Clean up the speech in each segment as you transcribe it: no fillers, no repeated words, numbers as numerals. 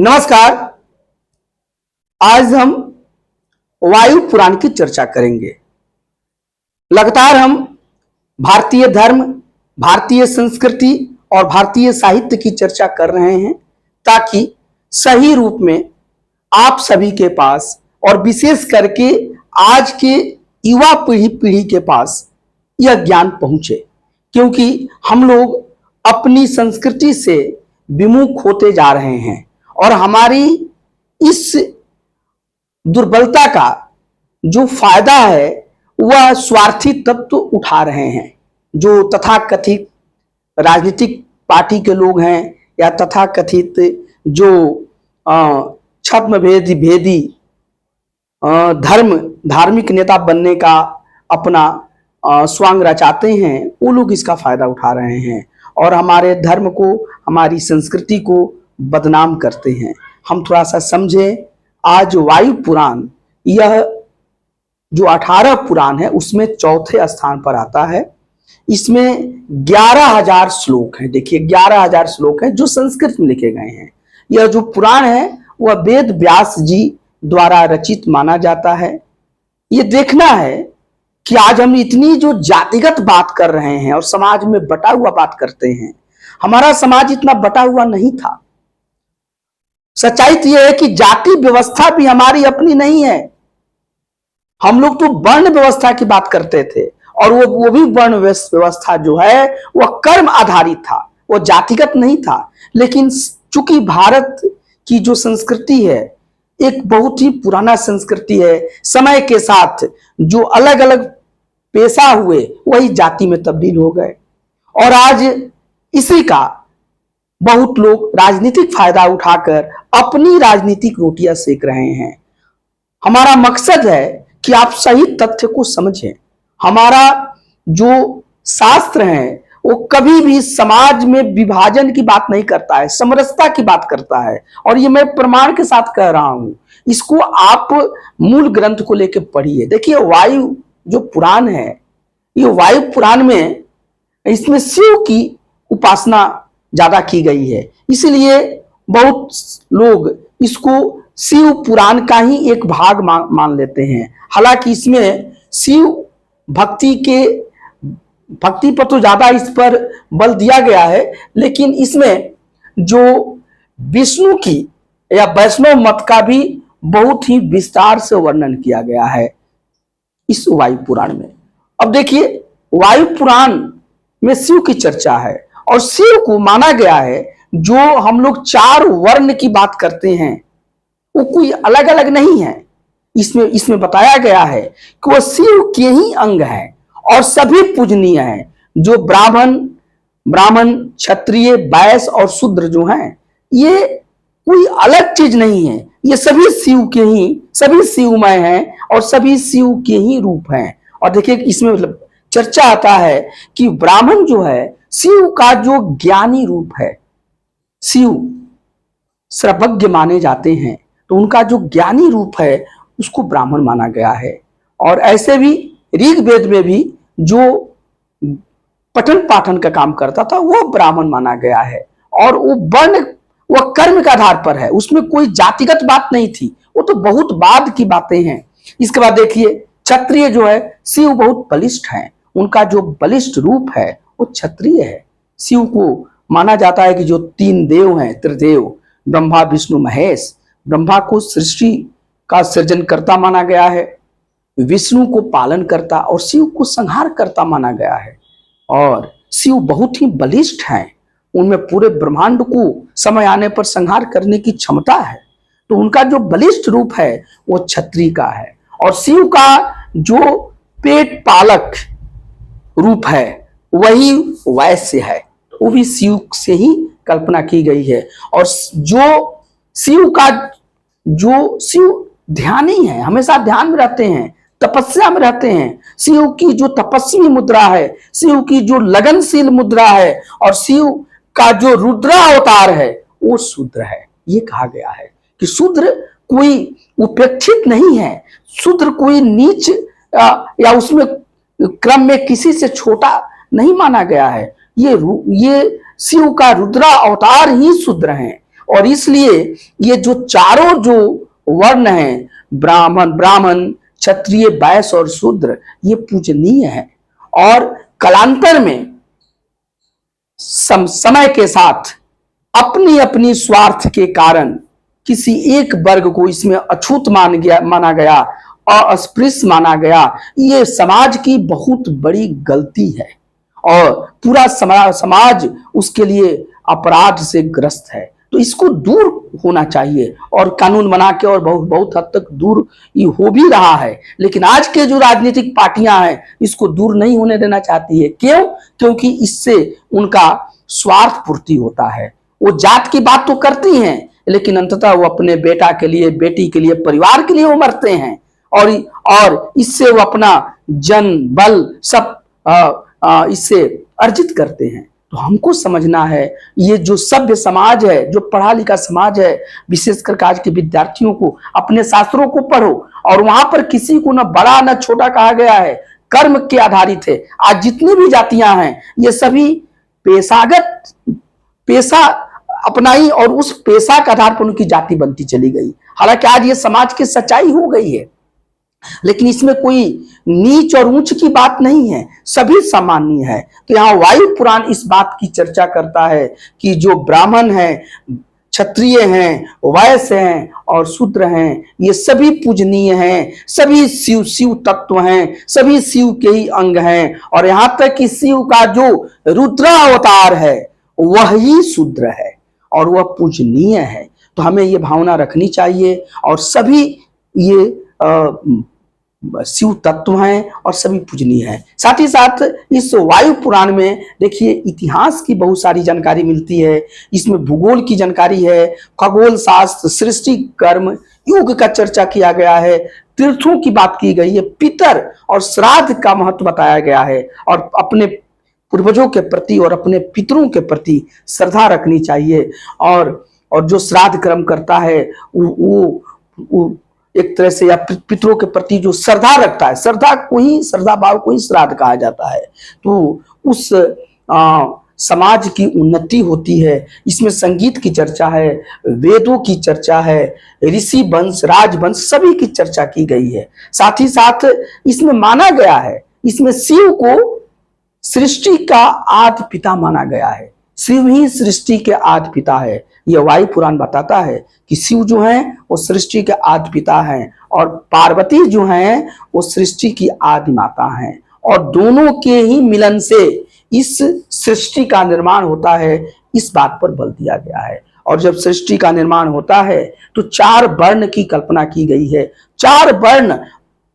नमस्कार। आज हम वायु पुराण की चर्चा करेंगे। लगातार हम भारतीय धर्म, भारतीय संस्कृति और भारतीय साहित्य की चर्चा कर रहे हैं ताकि सही रूप में आप सभी के पास और विशेष करके आज के युवा पीढ़ी के पास यह ज्ञान पहुंचे, क्योंकि हम लोग अपनी संस्कृति से विमुख होते जा रहे हैं और हमारी इस दुर्बलता का जो फायदा है वह स्वार्थी तत्व उठा रहे हैं। जो तथाकथित राजनीतिक पार्टी के लोग हैं या तथाकथित जो छद्म भेदी धार्मिक नेता बनने का अपना स्वांग रचाते हैं, वो लोग इसका फायदा उठा रहे हैं और हमारे धर्म को, हमारी संस्कृति को बदनाम करते हैं। हम थोड़ा सा समझें। आज वायु पुराण, यह जो 18 पुराण है उसमें चौथे स्थान पर आता है। इसमें 11,000 श्लोक हैं। देखिए 11,000 श्लोक हैं जो संस्कृत में लिखे गए हैं। यह जो पुराण है वह वेद व्यास जी द्वारा रचित माना जाता है। ये देखना है कि आज हम इतनी जो जातिगत बात कर रहे हैं और समाज में बटा हुआ बात करते हैं। हमारा समाज इतना बटा हुआ नहीं था। सच्चाई तो यह है कि जाति व्यवस्था भी हमारी अपनी नहीं है। हम लोग तो वर्ण व्यवस्था की बात करते थे और वो भी वर्ण व्यवस्था जो है वह कर्म आधारित था, वो जातिगत नहीं था। लेकिन चूंकि भारत की जो संस्कृति है एक बहुत ही पुराना संस्कृति है, समय के साथ जो अलग अलग पेशा हुए वही जाति में तब्दील हो गए और आज इसी का बहुत लोग राजनीतिक फायदा उठाकर अपनी राजनीतिक रोटियां सेक रहे हैं। हमारा मकसद है कि आप सही तथ्य को समझें। हमारा जो शास्त्र है वो कभी भी समाज में विभाजन की बात नहीं करता है, समरसता की बात करता है और ये मैं प्रमाण के साथ कह रहा हूं। इसको आप मूल ग्रंथ को लेकर पढ़िए। देखिए वायु जो पुराण है, ये वायु पुराण में इसमें शिव की उपासना ज्यादा की गई है, इसलिए बहुत लोग इसको शिव पुराण का ही एक भाग मान लेते हैं। हालांकि इसमें शिव भक्ति पर तो ज्यादा इस पर बल दिया गया है, लेकिन इसमें जो विष्णु की या वैष्णव मत का भी बहुत ही विस्तार से वर्णन किया गया है इस वायु पुराण में। अब देखिए वायु पुराण में शिव की चर्चा है और शिव को माना गया है, जो हम लोग 4 वर्ण की बात करते हैं वो कोई अलग अलग नहीं है। इसमें बताया गया है कि वो शिव के ही अंग हैं और सभी पूजनीय हैं। जो ब्राह्मण, क्षत्रिय, वैश्य और शूद्र जो हैं ये कोई अलग चीज नहीं है। ये सभी शिव के ही, सभी शिवमय हैं और सभी शिव के ही रूप हैं। और देखिए इसमें चर्चा आता है कि ब्राह्मण जो है शिव का जो ज्ञानी रूप है। शिव सर्वज्ञ माने जाते हैं तो उनका जो ज्ञानी रूप है उसको ब्राह्मण माना गया है। और ऐसे भी ऋग्वेद में भी जो पठन पाठन का काम करता था वो ब्राह्मण माना गया है और वो वर्ण, वह कर्म के आधार पर है, उसमें कोई जातिगत बात नहीं थी। वो तो बहुत बाद की बातें हैं। इसके बाद देखिए क्षत्रिय जो है, शिव बहुत बलिष्ठ है, उनका जो बलिष्ठ रूप है वो क्षत्रिय है। शिव को माना जाता है कि जो 3 देव हैं, त्रिदेव, ब्रह्मा विष्णु महेश। ब्रह्मा को सृष्टि का सृजन करता माना गया है, विष्णु को पालन करता और शिव को संहार करता माना गया है। और शिव बहुत ही बलिष्ठ हैं, उनमें पूरे ब्रह्मांड को समय आने पर संहार करने की क्षमता है। तो उनका जो बलिष्ठ रूप है वो क्षत्रिय का है। और शिव का जो पेट पालक रूप है वही वैश्य है, वो भी शिव से ही कल्पना की गई है। और जो शिव ध्यानी है, हमेशा ध्यान में रहते हैं, तपस्या में रहते हैं। शिव की जो तपस्वी मुद्रा है, शिव की जो लगनशील मुद्रा है और शिव का जो रुद्रा अवतार है वो शूद्र है। ये कहा गया है कि शूद्र कोई उपेक्षित नहीं है, शूद्र कोई नीच या उसमें क्रम में किसी से छोटा नहीं माना गया है। ये शिव का रुद्रा अवतार ही शूद्र हैं और इसलिए ये जो चारों जो वर्ण हैं, ब्राह्मण क्षत्रिय वैश्य और शूद्र, ये पूजनीय है। और कालांतर में समय के साथ अपनी अपनी स्वार्थ के कारण किसी एक वर्ग को इसमें अछूत माना गया, अस्पृश्य माना गया। ये समाज की बहुत बड़ी गलती है और पूरा समाज उसके लिए अपराध से ग्रस्त है। तो इसको दूर होना चाहिए और कानून बना के, और बहुत हद तक दूर ये हो भी रहा है। लेकिन आज के जो राजनीतिक पार्टियां हैं इसको दूर नहीं होने देना चाहती है। क्यों? क्योंकि इससे उनका स्वार्थ पूर्ति होता है। वो जात की बात तो करती हैं, लेकिन अंततः वो अपने बेटा के लिए, बेटी के लिए, परिवार के लिए वो मरते हैं और इससे वो अपना जन बल सब इससे अर्जित करते हैं। तो हमको समझना है, ये जो सभ्य समाज है, जो पढ़ा लिखा समाज है, विशेषकर आज के विद्यार्थियों को अपने शास्त्रों को पढ़ो, और वहां पर किसी को न बड़ा न छोटा कहा गया है, कर्म के आधारित है। आज जितनी भी जातियां हैं ये सभी पेशागत पेशा अपनाई और उस पेशा के आधार पर उनकी जाति बनती चली गई। हालांकि आज ये समाज की सच्चाई हो गई है, लेकिन इसमें कोई नीच और ऊंच की बात नहीं है, सभी सामान्य है। तो यहाँ वायु पुराण इस बात की चर्चा करता है कि जो ब्राह्मण है, क्षत्रिय हैं, वैश्य हैं और शूद्र हैं, ये सभी पूजनीय हैं, सभी शिव तत्व हैं, सभी शिव के ही अंग हैं। और यहां तक कि शिव का जो रुद्रावतार है वह ही शूद्र है और वह पूजनीय है। तो हमें ये भावना रखनी चाहिए। और सभी ये शिव तत्व हैं और सभी पूजनीय हैं। साथ ही साथ इस वायु पुराण में देखिए इतिहास की बहुत सारी जानकारी मिलती है। इसमें भूगोल की जानकारी है, खगोल शास्त्र, सृष्टि, कर्म, युग का चर्चा किया गया है, तीर्थों की बात की गई है, पितर और श्राद्ध का महत्व बताया गया है। और अपने पूर्वजों के प्रति और अपने पितरों के प्रति श्रद्धा रखनी चाहिए। और जो श्राद्ध कर्म करता है वो एक तरह से, या पितरों के प्रति जो श्रद्धा रखता है, श्रद्धा भाव को ही श्राद्ध कहा जाता है। तो उस समाज की उन्नति होती है। इसमें संगीत की चर्चा है, वेदों की चर्चा है, ऋषि वंश, राजवंश, सभी की चर्चा की गई है। साथ ही साथ इसमें माना गया है, इसमें शिव को सृष्टि का आदि पिता माना गया है। शिव ही सृष्टि के आदि पिता है। यह वायु पुराण बताता है कि शिव जो हैं वो सृष्टि के आदि पिता हैं और पार्वती जो हैं वो सृष्टि की आदि माता हैं। और दोनों के ही मिलन से इस सृष्टि का निर्माण होता है, इस बात पर बल दिया गया है। और जब सृष्टि का निर्माण होता है तो 4 वर्ण की कल्पना की गई है। 4 वर्ण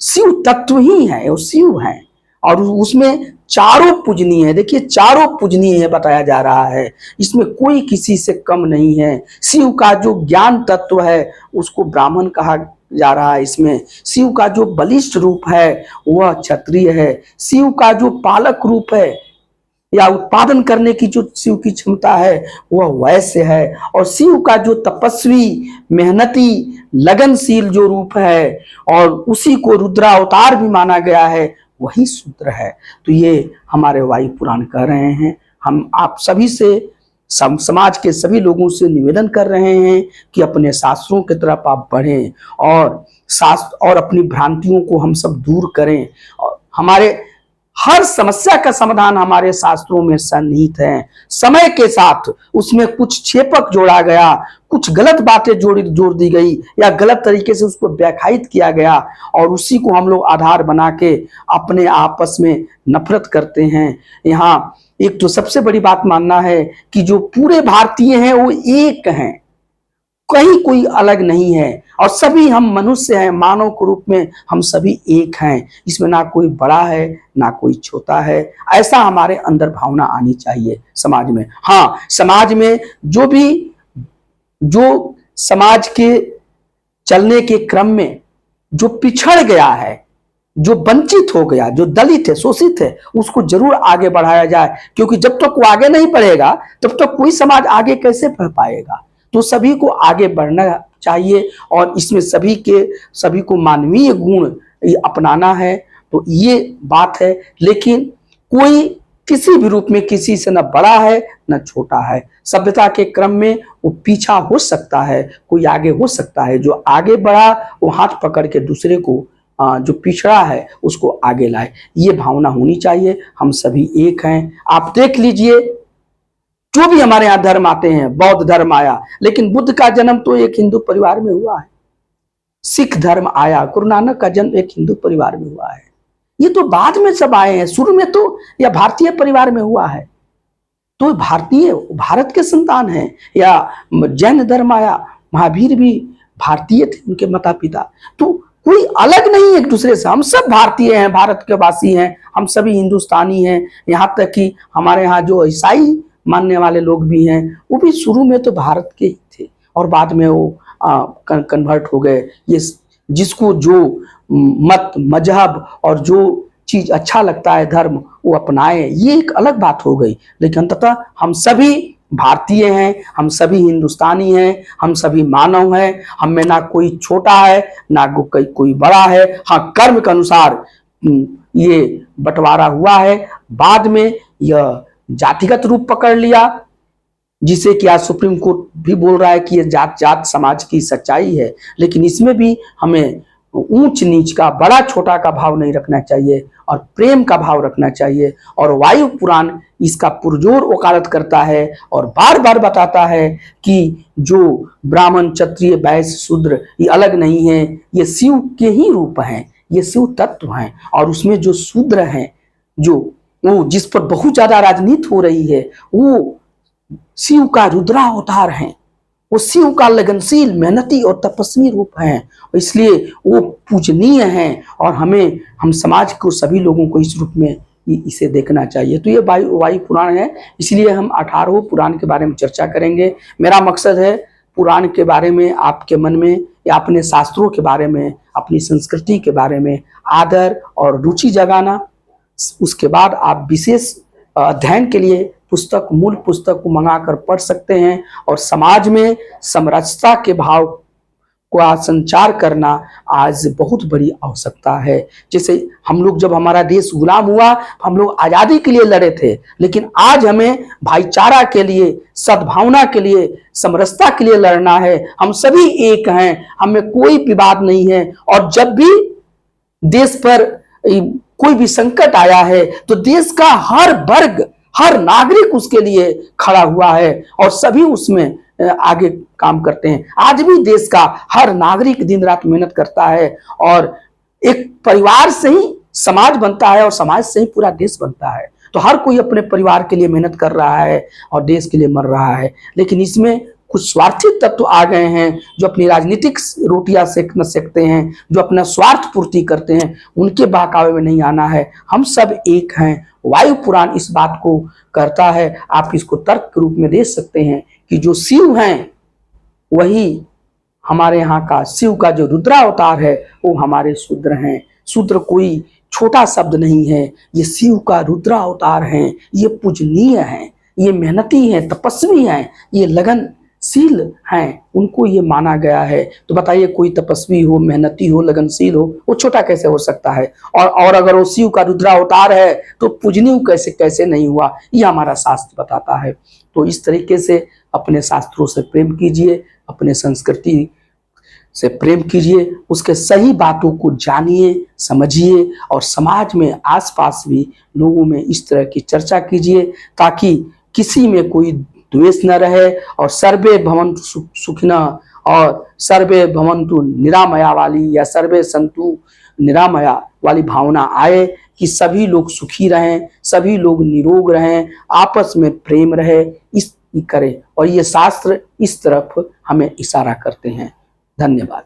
शिव तत्व ही है, वो शिव हैं और उसमें चारों पूजनीय है। देखिए चारों पूजनीय है बताया जा रहा है, इसमें कोई किसी से कम नहीं है। शिव का जो ज्ञान तत्व है उसको ब्राह्मण कहा जा रहा है। इसमें शिव का जो बलिष्ठ रूप है वह क्षत्रिय है। शिव का जो पालक रूप है या उत्पादन करने की जो शिव की क्षमता है वह वैश्य है। और शिव का जो तपस्वी, मेहनती, लगनशील जो रूप है और उसी को रुद्रावतार भी माना गया है, वही शूद्र है। तो ये हमारे वायु पुराण कह रहे हैं। हम आप सभी से, समाज के सभी लोगों से निवेदन कर रहे हैं कि अपने शास्त्रों की तरफ आप बढ़ें और शास्त्र और अपनी भ्रांतियों को हम सब दूर करें। और हमारे हर समस्या का समाधान हमारे शास्त्रों में सन्निहित है। समय के साथ उसमें कुछ छेपक जोड़ा गया, कुछ गलत बातें जोड़ दी गई या गलत तरीके से उसको व्याख्यायित किया गया और उसी को हम लोग आधार बना के अपने आपस में नफरत करते हैं। यहाँ एक तो सबसे बड़ी बात मानना है कि जो पूरे भारतीय हैं वो एक हैं, कहीं कोई अलग नहीं है और सभी हम मनुष्य हैं, मानव के रूप में हम सभी एक हैं। इसमें ना कोई बड़ा है ना कोई छोटा है, ऐसा हमारे अंदर भावना आनी चाहिए समाज में। हाँ, समाज में जो समाज के चलने के क्रम में जो पिछड़ गया है, जो वंचित हो गया, जो दलित है, शोषित है, उसको जरूर आगे बढ़ाया जाए। क्योंकि जब तक वो आगे नहीं बढ़ेगा तब तक कोई समाज आगे कैसे बढ़ पाएगा। तो सभी को आगे बढ़ना चाहिए और इसमें सभी को मानवीय गुण अपनाना है। तो ये बात है। लेकिन कोई किसी भी रूप में किसी से न बड़ा है न छोटा है। सभ्यता के क्रम में वो पीछा हो सकता है, कोई आगे हो सकता है। जो आगे बढ़ा वो हाथ पकड़ के दूसरे को जो पिछड़ा है उसको आगे लाए। ये भावना होनी चाहिए। हम सभी एक हैं। आप देख लीजिए, जो भी हमारे यहाँ धर्म आते हैं, बौद्ध धर्म आया, लेकिन बुद्ध का जन्म तो एक हिंदू परिवार में हुआ है। सिख धर्म आया, गुरु नानक का जन्म एक हिंदू परिवार में हुआ है। ये तो बाद में सब आए हैं, शुरू में तो यह भारतीय परिवार में हुआ है। तो भारतीय, भारत के संतान हैं। या जैन धर्म आया, महावीर भी भारतीय थे, उनके माता पिता। तो कोई अलग नहीं एक दूसरे से, हम सब भारतीय हैं, भारत के वासी हैं, हम सभी हिंदुस्तानी हैं। यहाँ तक कि हमारे यहाँ जो ईसाई मानने वाले लोग भी हैं, वो भी शुरू में तो भारत के ही थे और बाद में वो कन्वर्ट हो गए। ये जिसको जो मत, मजहब और जो चीज अच्छा लगता है, धर्म, वो अपनाए, ये एक अलग बात हो गई। लेकिन अंततः हम सभी भारतीय हैं, हम सभी हिंदुस्तानी हैं, हम सभी मानव हैं। हम में ना कोई छोटा है ना कोई बड़ा है। हाँ, कर्म के अनुसार ये बंटवारा हुआ है। बाद में यह जातिगत रूप पकड़ लिया, जिसे कि आज सुप्रीम कोर्ट भी बोल रहा है कि यह जात जात समाज की सच्चाई है। लेकिन इसमें भी हमें ऊंच नीच का, बड़ा छोटा का भाव नहीं रखना चाहिए और प्रेम का भाव रखना चाहिए। और वायु पुराण इसका पुरजोर वकालत करता है और बार बार बताता है कि जो ब्राह्मण, क्षत्रिय, वैश्य, शूद्र ये अलग नहीं है, ये शिव के ही रूप हैं, ये शिव तत्व हैं। और उसमें जो शूद्र हैं, जो वो जिस पर बहुत ज्यादा राजनीति हो रही है, वो शिव का रुद्रावतार हैं। वो शिव का लगनशील, मेहनती और तपस्वी रूप हैं। इसलिए वो पूजनीय हैं और हम समाज को, सभी लोगों को इस रूप में इसे देखना चाहिए। तो ये वायु पुराण है। इसलिए हम 18 पुराण के बारे में चर्चा करेंगे। मेरा मकसद है पुराण के बारे में आपके मन में या अपने शास्त्रों के बारे में, अपनी संस्कृति के बारे में आदर और रुचि जगाना। उसके बाद आप विशेष अध्ययन के लिए पुस्तक, मूल पुस्तक को मंगाकर पढ़ सकते हैं। और समाज में समरसता के भाव का संचार करना आज बहुत बड़ी आवश्यकता है। जैसे हम लोग, जब हमारा देश गुलाम हुआ, हम लोग आजादी के लिए लड़े थे, लेकिन आज हमें भाईचारा के लिए, सद्भावना के लिए, समरसता के लिए लड़ना है। हम सभी एक हैं, हमें कोई विवाद नहीं है। और जब भी देश पर कोई भी संकट आया है तो देश का हर वर्ग, हर नागरिक उसके लिए खड़ा हुआ है और सभी उसमें आगे काम करते हैं। आज भी देश का हर नागरिक दिन रात मेहनत करता है और एक परिवार से ही समाज बनता है और समाज से ही पूरा देश बनता है। तो हर कोई अपने परिवार के लिए मेहनत कर रहा है और देश के लिए मर रहा है। लेकिन इसमें कुछ स्वार्थी तत्व आ गए हैं जो अपनी राजनीतिक रोटियां सेकते हैं, जो अपना स्वार्थ पूर्ति करते हैं। उनके बहकावे में नहीं आना है। हम सब एक हैं। वायु पुराण इस बात को करता है। आप इसको तर्क के रूप में दे सकते हैं कि जो शिव हैं वही हमारे यहाँ का, शिव का जो रुद्रावतार है वो हमारे शूद्र हैं। शूद्र कोई छोटा शब्द नहीं है, ये शिव का रुद्रावतार हैं, ये पूजनीय हैं, ये मेहनती हैं, तपस्वी हैं, ये लगनशील हैं, उनको ये माना गया है। तो बताइए, कोई तपस्वी हो, मेहनती हो, लगनशील हो, वो छोटा कैसे हो सकता है? और अगर वो शिव का रुद्रावतार है तो पूजनीय कैसे नहीं हुआ? ये हमारा शास्त्र बताता है। तो इस तरीके से अपने शास्त्रों से प्रेम कीजिए, अपने संस्कृति से प्रेम कीजिए, उसके सही बातों को जानिए, समझिए और समाज में, आसपास भी लोगों में इस तरह की चर्चा कीजिए ताकि किसी में कोई द्वेष न रहे और सर्वे भवन्तु सुखिनः और सर्वे भवन्तु निरामया वाली या सर्वे सन्तु निरामया वाली भावना आए कि सभी लोग सुखी रहें, सभी लोग निरोग रहें, आपस में प्रेम रहे, इस करें। और ये शास्त्र इस तरफ हमें इशारा करते हैं। धन्यवाद।